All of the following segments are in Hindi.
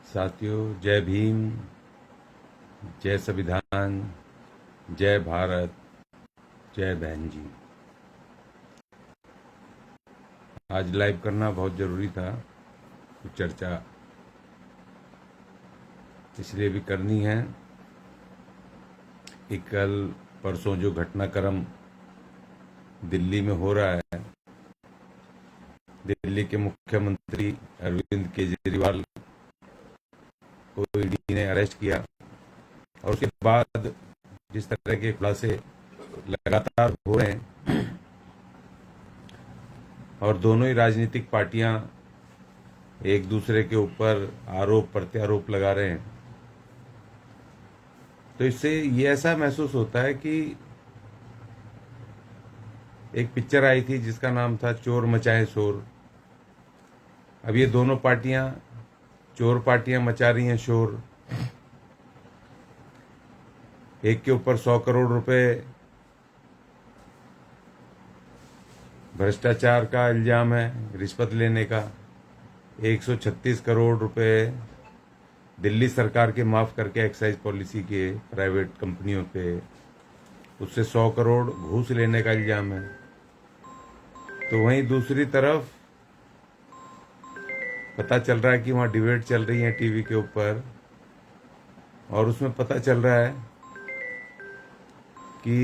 साथियों, जय भीम, जय संविधान, जय भारत, जय बहन जी। आज लाइव करना बहुत ज़रूरी था। कुछ चर्चा इसलिए भी करनी है कि कल परसों जो घटनाक्रम दिल्ली में हो रहा है, दिल्ली के मुख्यमंत्री अरविंद केजरीवाल को ईडी ने अरेस्ट किया और उसके बाद जिस तरह के खुलासे लगातार हो रहे हैं और दोनों ही राजनीतिक पार्टियां एक दूसरे के ऊपर आरोप प्रत्यारोप लगा रहे हैं, तो इससे ये ऐसा महसूस होता है कि एक पिक्चर आई थी जिसका नाम था चोर मचाए शोर। अब ये दोनों पार्टियां, चोर पार्टियां मचा रही हैं शोर। एक के ऊपर 100 करोड़ रुपए भ्रष्टाचार का इल्जाम है, रिश्वत लेने का। 136 करोड़ रुपए दिल्ली सरकार के माफ करके एक्साइज पॉलिसी के प्राइवेट कंपनियों पे, उससे 100 करोड़ घूस लेने का इल्जाम है। तो वहीं दूसरी तरफ पता चल रहा है कि वहां डिबेट चल रही है टीवी के ऊपर, और उसमें पता चल रहा है कि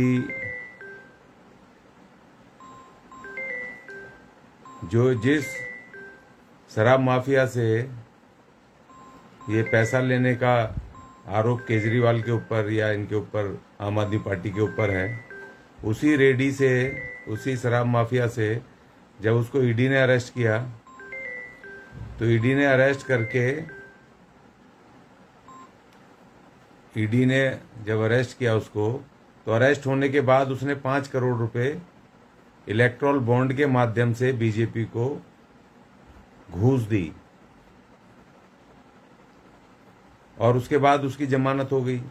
जिस शराब माफिया से ये पैसा लेने का आरोप केजरीवाल के ऊपर या इनके ऊपर आम आदमी पार्टी के ऊपर है, उसी रेडी से, उसी शराब माफिया से जब उसको ईडी ने अरेस्ट किया, तो ईडी ने अरेस्ट करके, ईडी ने जब अरेस्ट किया उसको, तो अरेस्ट होने के बाद उसने 5 करोड़ रुपए इलेक्ट्रॉल बॉन्ड के माध्यम से बीजेपी को घूस दी और उसके बाद उसकी जमानत हो गई।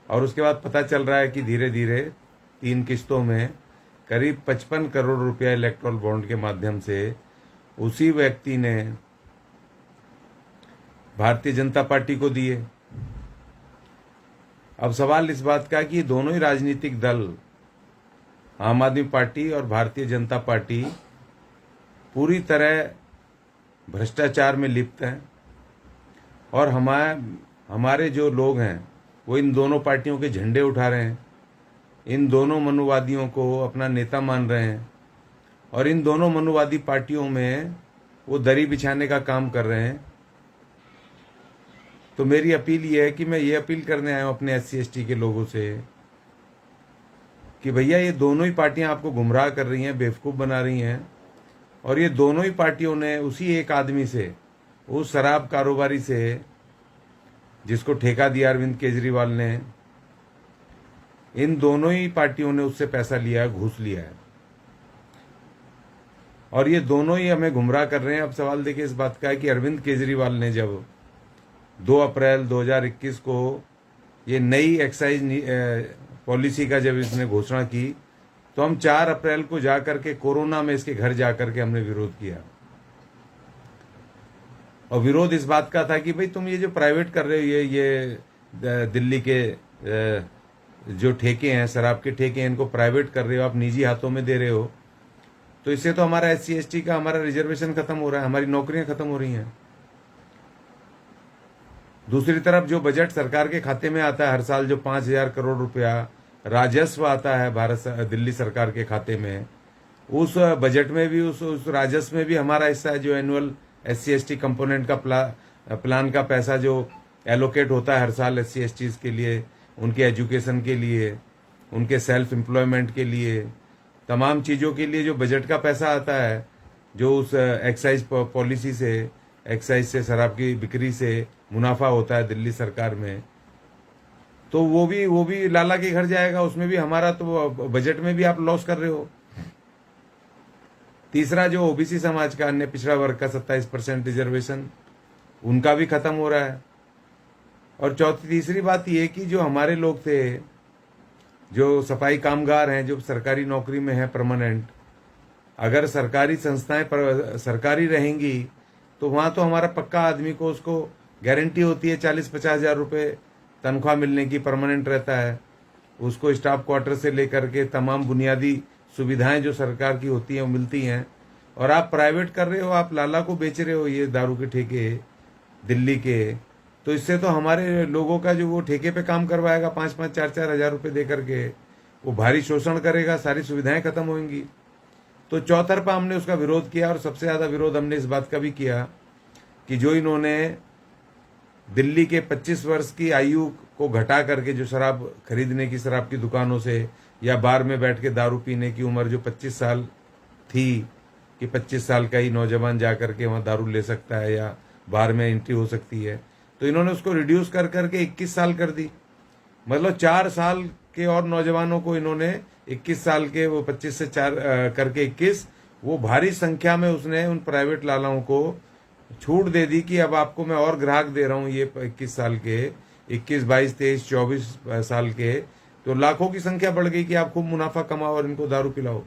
और उसके बाद पता चल रहा है कि धीरे धीरे 3 किस्तों में करीब 55 करोड़ रुपया इलेक्ट्रॉल बॉन्ड के माध्यम से उसी व्यक्ति ने भारतीय जनता पार्टी को दिए। अब सवाल इस बात का कि दोनों ही राजनीतिक दल, आम आदमी पार्टी और भारतीय जनता पार्टी, पूरी तरह भ्रष्टाचार में लिप्त हैं, और हमारे जो लोग हैं वो इन दोनों पार्टियों के झंडे उठा रहे हैं, इन दोनों मनुवादियों को अपना नेता मान रहे हैं, और इन दोनों मनुवादी पार्टियों में वो दरी बिछाने का काम कर रहे हैं। तो मेरी अपील ये है कि मैं ये अपील करने आया हूं अपने SC/ST के लोगों से कि भैया, ये दोनों ही पार्टियां आपको गुमराह कर रही हैं, बेवकूफ़ बना रही हैं, और ये दोनों ही पार्टियों ने उसी एक आदमी से, उस शराब कारोबारी से जिसको ठेका दिया अरविंद केजरीवाल ने, इन दोनों ही पार्टियों ने उससे पैसा लिया है, घूस लिया है, और ये दोनों ही हमें गुमराह कर रहे हैं। अब सवाल देखिए इस बात का है कि अरविंद केजरीवाल ने जब 2 अप्रैल 2021 को ये नई एक्साइज पॉलिसी का जब इसने घोषणा की, तो हम 4 अप्रैल को जाकर के कोरोना में इसके घर जाकर के हमने विरोध किया। और विरोध इस बात का था कि भाई, तुम ये जो प्राइवेट कर रहे हो, ये दिल्ली के जो ठेके हैं, शराब के ठेके हैं, इनको प्राइवेट कर रहे हो, आप निजी हाथों में दे रहे हो, तो इससे तो हमारा SC/ST का हमारा रिजर्वेशन खत्म हो रहा है, हमारी नौकरियां खत्म हो रही हैं। दूसरी तरफ जो बजट सरकार के खाते में आता है हर साल, जो 5,000 करोड़ रुपया राजस्व आता है दिल्ली सरकार के खाते में, उस बजट में भी, उस राजस्व में भी हमारा हिस्सा है। जो एनुअल SC/ST कंपोनेंट का प्लान का पैसा जो एलोकेट होता है हर साल SC/STs के लिए, उनके एजुकेशन के लिए, उनके सेल्फ एम्प्लॉयमेंट के लिए, तमाम चीज़ों के लिए जो बजट का पैसा आता है, जो उस एक्साइज पॉलिसी से, एक्साइज से, शराब की बिक्री से मुनाफा होता है दिल्ली सरकार में, तो वो भी लाला के घर जाएगा। उसमें भी हमारा, तो बजट में भी आप लॉस कर रहे हो। तीसरा, जो OBC समाज का, अन्य पिछड़ा वर्ग का 27% रिजर्वेशन, उनका भी खत्म हो रहा है। और तीसरी बात ये कि जो हमारे लोग थे, जो सफाई कामगार हैं, जो सरकारी नौकरी में है परमानेंट, अगर सरकारी संस्थाएं सरकारी रहेंगी तो वहाँ तो हमारा पक्का आदमी को उसको गारंटी होती है 40-50 हज़ार रुपये तनख्वाह मिलने की, परमानेंट रहता है। उसको स्टाफ क्वार्टर से लेकर के तमाम बुनियादी सुविधाएं जो सरकार की होती हैं वो मिलती हैं। और आप प्राइवेट कर रहे हो, आप लाला को बेच रहे हो ये दारू के ठेके दिल्ली के। तो इससे तो हमारे लोगों का जो वो ठेके पे काम करवाएगा 5-5, 4-4 हज़ार रुपये दे करके, वो भारी शोषण करेगा, सारी सुविधाएं खत्म होंगी। तो चौतरफा हमने उसका विरोध किया। और सबसे ज़्यादा विरोध हमने इस बात का भी किया कि जो इन्होंने दिल्ली के 25 वर्ष की आयु को घटा करके जो शराब खरीदने की, शराब की दुकानों से या बार में बैठ के दारू पीने की उम्र जो 25 साल थी कि 25 साल का ही नौजवान जा करके वहाँ दारू ले सकता है या बार में एंट्री हो सकती है, तो इन्होंने उसको रिड्यूस कर करके 21 साल कर दी। मतलब 4 साल के और नौजवानों को इन्होंने 21 साल के, वो 25 से 4 करके 21, वो भारी संख्या में उसने उन प्राइवेट लालाओं को छूट दे दी कि अब आपको मैं और ग्राहक दे रहा हूँ ये 21 साल के, 21, 22, 23, 24 साल के। तो लाखों की संख्या बढ़ गई कि आप खूब मुनाफा कमाओ और इनको दारू पिलाओ।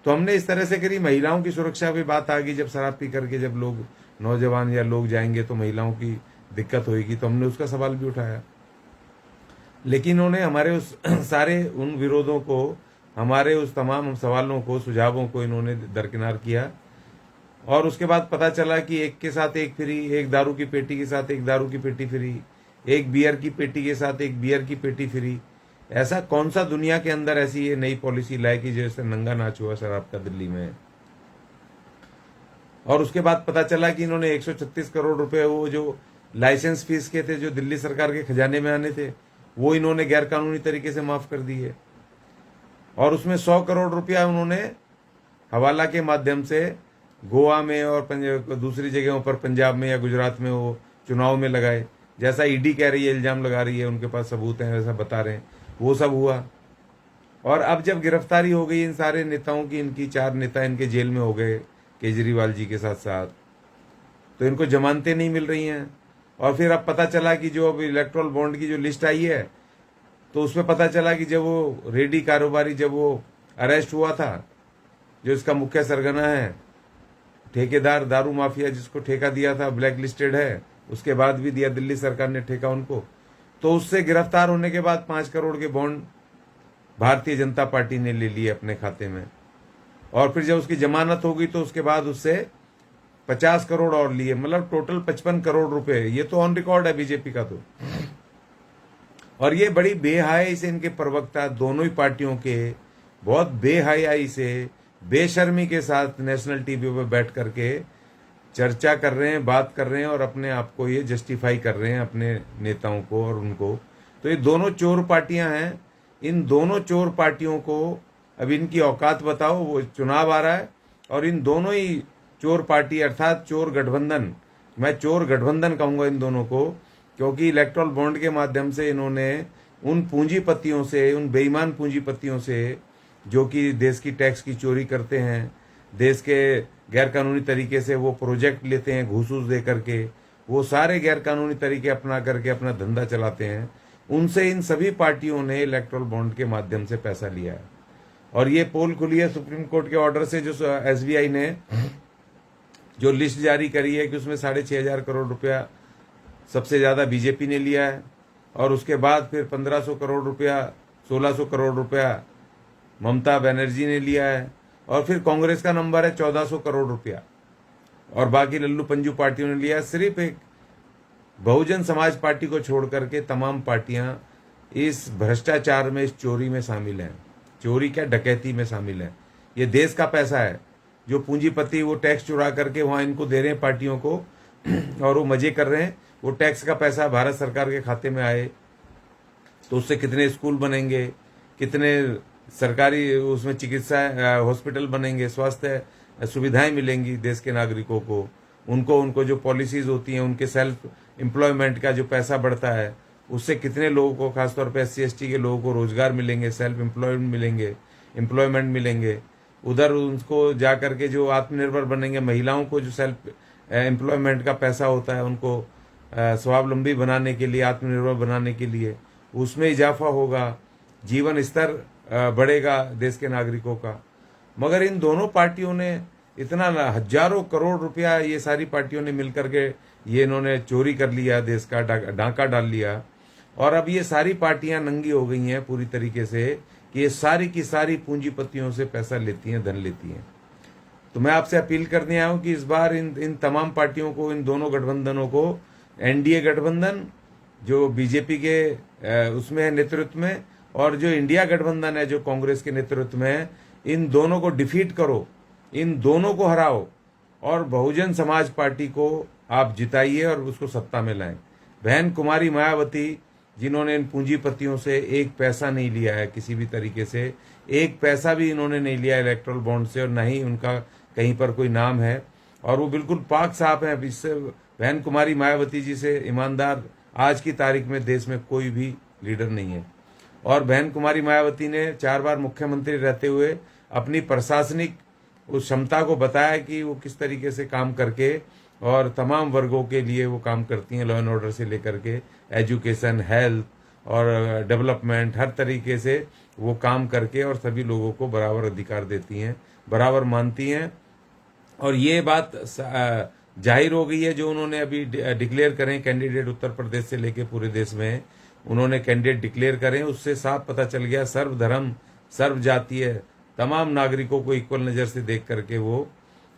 तो हमने इस तरह से करी। महिलाओं की सुरक्षा की बात आ गई, जब शराब पी करके जब लोग नौजवान या लोग जाएंगे तो महिलाओं की दिक्कत होगी, तो हमने उसका सवाल भी उठाया। लेकिन उन्होंने हमारे उस सारे उन विरोधों को, हमारे उस तमाम सवालों को, सुझावों को इन्होंने दरकिनार किया। और उसके बाद पता चला कि एक के साथ एक फ्री, एक दारू की पेटी के साथ एक दारू की पेटी फ्री, एक बियर की पेटी के साथ एक बियर की पेटी फ्री। ऐसा कौन सा दुनिया के अंदर ऐसी ये नई पॉलिसी लाए कि जैसे नंगा नाच हुआ शराब का दिल्ली में। और उसके बाद पता चला कि इन्होंने 136 करोड़ रुपए वो जो लाइसेंस फीस के थे, जो दिल्ली सरकार के खजाने में आने थे, वो इन्होंने गैरकानूनी तरीके से माफ कर दिए। और उसमें 100 करोड़ रुपया उन्होंने हवाला के माध्यम से गोवा में और दूसरी जगहों पर, पंजाब में या गुजरात में, वो चुनाव में लगाए। जैसा ईडी कह रही है, इल्जाम लगा रही है, उनके पास सबूत हैं, वैसा बता रहे हैं, वो सब हुआ। और अब जब गिरफ्तारी हो गई इन सारे नेताओं की, इनकी 4 नेता इनके जेल में हो गए केजरीवाल जी के साथ साथ, तो इनको जमानतें नहीं मिल रही हैं। और फिर अब पता चला कि जो अब इलेक्ट्रल बॉन्ड की जो लिस्ट आई है, तो उसमें पता चला कि जब वो रेडी कारोबारी, जब वो अरेस्ट हुआ था, जो इसका मुख्य सरगना है, ठेकेदार दारू माफिया जिसको ठेका दिया था, ब्लैक लिस्टेड है, उसके बाद भी दिया दिल्ली सरकार ने ठेका उनको, तो उससे गिरफ्तार होने के बाद 5 करोड़ के बॉन्ड भारतीय जनता पार्टी ने ले लिए अपने खाते में। और फिर जब उसकी जमानत हो गई तो उसके बाद उससे 50 करोड़ और लिए, मतलब टोटल 55 करोड़ रुपए। ये तो ऑन रिकॉर्ड है बीजेपी का तो। और ये बड़ी बेहयाई से इनके प्रवक्ता दोनों ही पार्टियों के बहुत बेहयाई से, बेशर्मी के साथ नेशनल टीवी पर बैठ करके चर्चा कर रहे हैं, बात कर रहे हैं और अपने आप को ये जस्टिफाई कर रहे हैं, अपने नेताओं को और उनको। तो ये दोनों चोर पार्टियां हैं। इन दोनों चोर पार्टियों को अब इनकी औकात बताओ। वो चुनाव आ रहा है और इन दोनों ही चोर पार्टी अर्थात चोर गठबंधन, मैं चोर गठबंधन कहूंगा इन दोनों को, क्योंकि इलेक्ट्रल बॉन्ड के माध्यम से इन्होंने उन पूंजीपतियों से, उन बेईमान पूंजीपतियों से जो कि देश की टैक्स की चोरी करते हैं, देश के गैरकानूनी तरीके से वो प्रोजेक्ट लेते हैं घूस दे करके, वो सारे गैरकानूनी तरीके अपना करके अपना धंधा चलाते हैं, उनसे इन सभी पार्टियों ने इलेक्ट्रल बॉन्ड के माध्यम से पैसा लिया है। और ये पोल खुली है सुप्रीम कोर्ट के ऑर्डर से, जो SBI ने जो लिस्ट जारी करी है कि उसमें 6,500 करोड़ रुपया सबसे ज्यादा बीजेपी ने लिया है। और उसके बाद फिर 1500 करोड़ रुपया, 1600 करोड़ रुपया ममता बनर्जी ने लिया है। और फिर कांग्रेस का नंबर है 1400 करोड़ रुपया। और बाकी लल्लू पंजू पार्टियों ने लिया। सिर्फ एक बहुजन समाज पार्टी को छोड़ करके तमाम पार्टियां इस भ्रष्टाचार में, इस चोरी में शामिल हैं। चोरी क्या, डकैती में शामिल है। ये देश का पैसा है जो पूंजीपति वो टैक्स चुरा करके वहां इनको दे रहे हैं पार्टियों को और वो मजे कर रहे हैं। वो टैक्स का पैसा भारत सरकार के खाते में आए तो उससे कितने स्कूल बनेंगे, कितने सरकारी उसमें चिकित्सा हॉस्पिटल बनेंगे, स्वास्थ्य सुविधाएं मिलेंगी देश के नागरिकों को। उनको जो पॉलिसीज होती हैं, उनके सेल्फ एम्प्लॉयमेंट का जो पैसा बढ़ता है, उससे कितने लोगों को, खासतौर पे SC/ST के लोगों को रोजगार मिलेंगे, सेल्फ एम्प्लॉयमेंट मिलेंगे। उधर उनको जा करके जो आत्मनिर्भर बनेंगे, महिलाओं को जो सेल्फ एम्प्लॉयमेंट का पैसा होता है, उनको स्वावलंबी बनाने के लिए, आत्मनिर्भर बनाने के लिए, उसमें इजाफा होगा, जीवन स्तर बढ़ेगा देश के नागरिकों का। मगर इन दोनों पार्टियों ने इतना हजारों करोड़ रुपया ये सारी पार्टियों ने मिलकर के ये इन्होंने चोरी कर लिया, देश का डाका डाल लिया। और अब ये सारी पार्टियां नंगी हो गई हैं पूरी तरीके से कि ये सारी की सारी पूंजीपतियों से पैसा लेती हैं, धन लेती हैं। तो मैं आपसे अपील करने आया हूं कि इस बार इन तमाम पार्टियों को, इन दोनों गठबंधनों को, एनडीए गठबंधन जो बीजेपी के उसमें है नेतृत्व में, और जो इंडिया गठबंधन है जो कांग्रेस के नेतृत्व में है, इन दोनों को डिफीट करो, इन दोनों को हराओ और बहुजन समाज पार्टी को आप जिताइए और उसको सत्ता में लाएं। बहन कुमारी मायावती जिन्होंने इन पूंजीपतियों से एक पैसा नहीं लिया है, किसी भी तरीके से एक पैसा भी इन्होंने नहीं लिया इलेक्ट्रल बॉन्ड से, और न ही उनका कहीं पर कोई नाम है, और वो बिल्कुल पाक साफ है। इससे बहन कुमारी मायावती जी से ईमानदार आज की तारीख में देश में कोई भी लीडर नहीं है। और बहन कुमारी मायावती ने 4 बार मुख्यमंत्री रहते हुए अपनी प्रशासनिक उस क्षमता को बताया कि वो किस तरीके से काम करके और तमाम वर्गों के लिए वो काम करती हैं, लॉ एंड ऑर्डर से लेकर के एजुकेशन, हेल्थ और डेवलपमेंट, हर तरीके से वो काम करके और सभी लोगों को बराबर अधिकार देती हैं, बराबर मानती हैं। और ये बात जाहिर हो गई है, जो उन्होंने अभी डिक्लेयर करें कैंडिडेट उत्तर प्रदेश से लेके पूरे देश में उन्होंने कैंडिडेट डिक्लेयर करें, उससे साफ पता चल गया सर्वधर्म सर्व जातीय तमाम नागरिकों को इक्वल नज़र से देख करके वो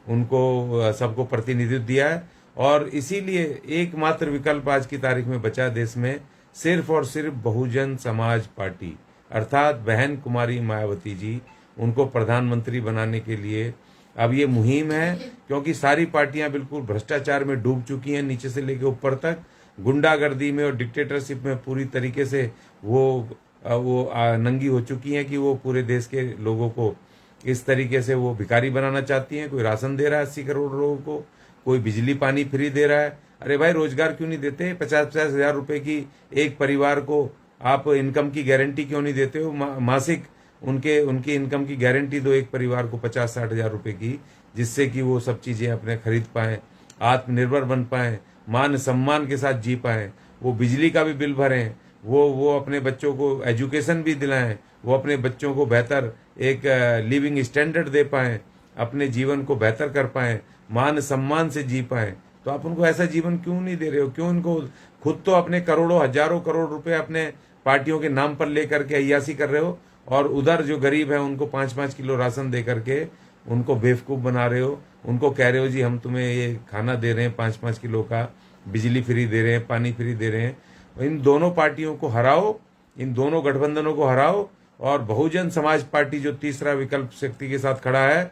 उनको सबको प्रतिनिधित्व दिया है। और इसीलिए एकमात्र विकल्प आज की तारीख में बचा देश में, सिर्फ और सिर्फ बहुजन समाज पार्टी, अर्थात बहन कुमारी मायावती जी, उनको प्रधानमंत्री बनाने के लिए अब ये मुहिम है। क्योंकि सारी पार्टियां बिल्कुल भ्रष्टाचार में डूब चुकी हैं, नीचे से लेकर ऊपर तक गुंडागर्दी में और डिक्टेटरशिप में पूरी तरीके से वो नंगी हो चुकी हैं कि वो पूरे देश के लोगों को इस तरीके से वो भिखारी बनाना चाहती हैं। कोई राशन दे रहा है 80 करोड़ लोगों को, कोई बिजली पानी फ्री दे रहा है। अरे भाई, रोजगार क्यों नहीं देते? 50-50 हजार रुपए की एक परिवार को आप इनकम की गारंटी क्यों नहीं देते हो? मासिक उनकी इनकम की गारंटी दो एक परिवार को 50-60 हजार रुपए की, जिससे कि वो सब चीजें अपने खरीद पाएं, आत्मनिर्भर बन पाएं, मान सम्मान के साथ जी पाएं, वो बिजली का भी बिल भरें, वो अपने बच्चों को एजुकेशन भी दिलाएं, वो अपने बच्चों को बेहतर एक लिविंग स्टैंडर्ड दे पाएं, अपने जीवन को बेहतर कर पाएं, मान सम्मान से जी पाएं। तो आप उनको ऐसा जीवन क्यों नहीं दे रहे हो? क्यों उनको खुद तो अपने करोड़ों हजारों करोड़ रुपए अपने पार्टियों के नाम पर लेकर के अय्यासी कर रहे हो, और उधर जो गरीब है उनको 5-5 किलो राशन दे करके उनको बेवकूफ बना रहे हो। उनको कह रहे हो जी हम तुम्हें ये खाना दे रहे हैं 5-5 किलो का, बिजली फ्री दे रहे हैं, पानी फ्री दे रहे हैं। इन दोनों पार्टियों को हराओ, इन दोनों गठबंधनों को हराओ, और बहुजन समाज पार्टी जो तीसरा विकल्प शक्ति के साथ खड़ा है,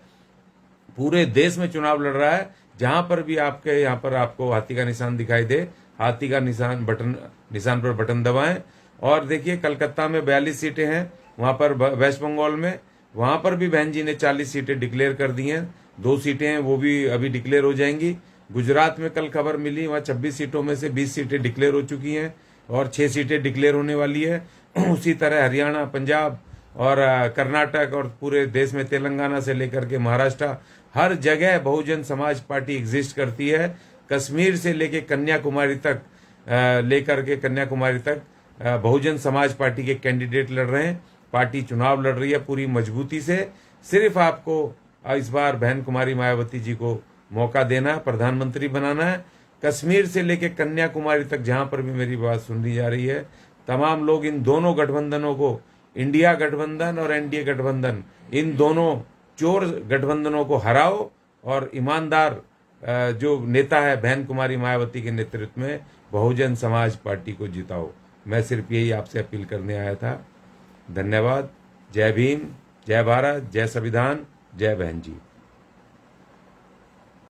पूरे देश में चुनाव लड़ रहा है। जहां पर भी आपके यहाँ पर आपको हाथी का निशान दिखाई दे, हाथी का निशान पर बटन दबाएं। और देखिए कलकत्ता में 42 सीटें हैं, वहां पर वेस्ट बंगाल में, वहां पर भी बहन जी ने 40 सीटें डिक्लेयर कर दी हैं। 2 सीटें हैं वो भी अभी डिक्लेयर हो जाएंगी। गुजरात में कल खबर मिली, वहां 26 सीटों में से 20 सीटें डिक्लेयर हो चुकी हैं और 6 सीटें डिक्लेयर होने वाली है। उसी तरह हरियाणा, पंजाब और कर्नाटक और पूरे देश में तेलंगाना से लेकर के महाराष्ट्र, हर जगह बहुजन समाज पार्टी एग्जिस्ट करती है। कश्मीर से लेकर कन्याकुमारी तक बहुजन समाज पार्टी के कैंडिडेट लड़ रहे हैं। पार्टी चुनाव लड़ रही है पूरी मजबूती से। सिर्फ आपको इस बार बहन कुमारी मायावती जी को मौका देना है, प्रधानमंत्री बनाना है। कश्मीर से लेकर कन्याकुमारी तक जहां पर भी मेरी बात सुनी जा रही है, तमाम लोग इन दोनों गठबंधनों को, इंडिया गठबंधन और एनडीए गठबंधन, इन दोनों चोर गठबंधनों को हराओ और ईमानदार जो नेता है बहन कुमारी मायावती के नेतृत्व में बहुजन समाज पार्टी को जिताओ। मैं सिर्फ यही आपसे अपील करने आया था। धन्यवाद। जय भीम, जय भारत, जय संविधान, जय बहन जी।